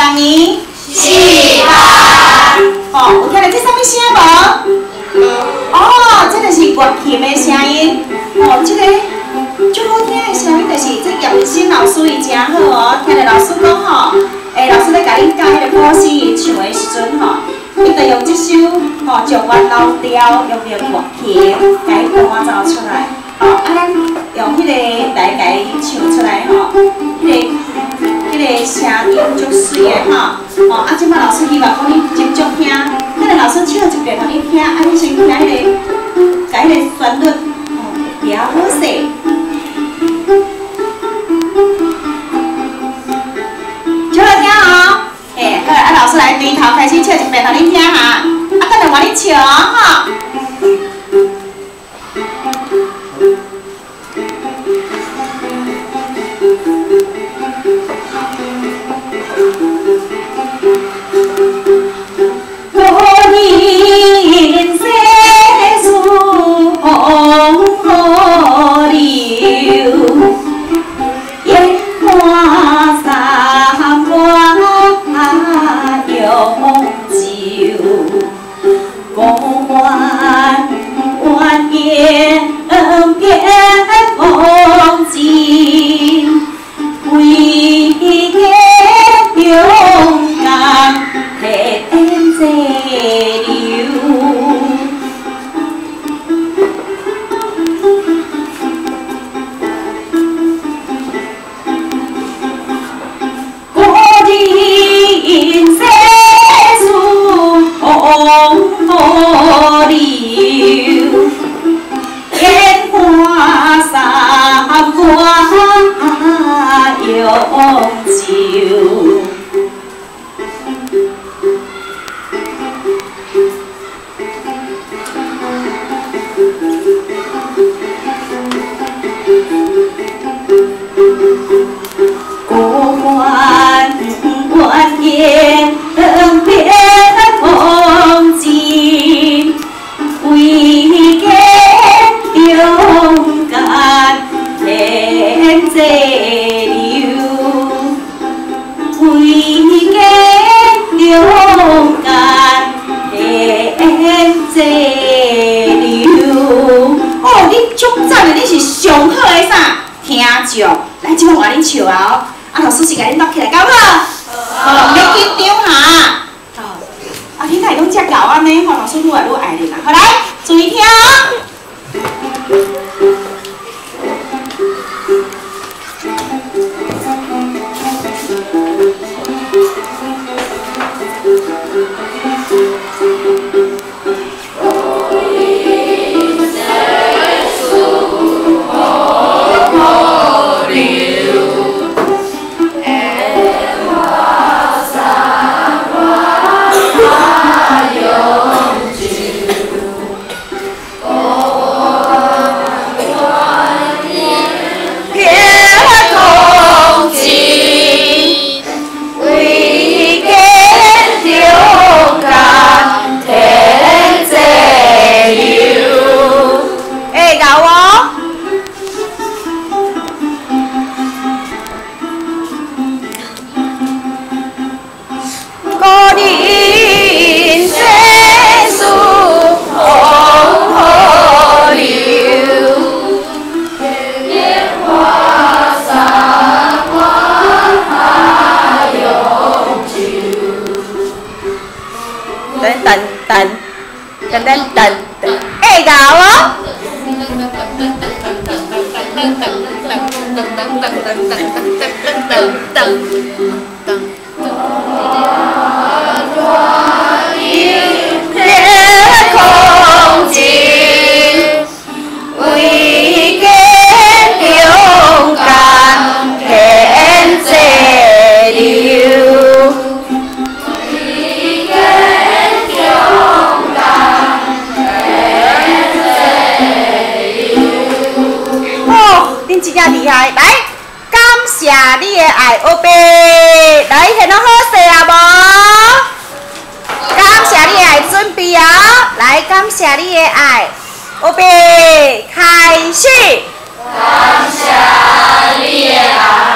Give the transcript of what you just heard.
当年4班。哦，有听到这什么声无？哦，这就是乐器的声音。哦，这个最好听的声音就是这叶新老师伊真好哦。听到老师讲吼，老师咧甲恁教迄个古诗伊唱的时阵吼，伊就用这首吼状元老调，用着乐器甲伊弹奏出来。哦，咱用迄个来甲伊唱出来吼，迄个声音足水的吼。哦，即摆老师希望讲你集中听，咱个老师唱一遍，互你听，你先听甲迄个旋律，比较好势。唱来听哦。好，老师来对头开始唱一遍，互你听哈。等下换你唱哦，吼。来，即摆换恁笑啊！老师是甲恁录起来，够好？好，别紧张哈。好，恁哪会拢遮够安尼？老师愈来愈爱恁啦。好来，注意听哦。会搞哦。厉害，来，感谢你的爱，后背，来，现在好势啊无？感谢你的爱，准备啊！来，感谢你的爱，后背，开始。感谢你的爱。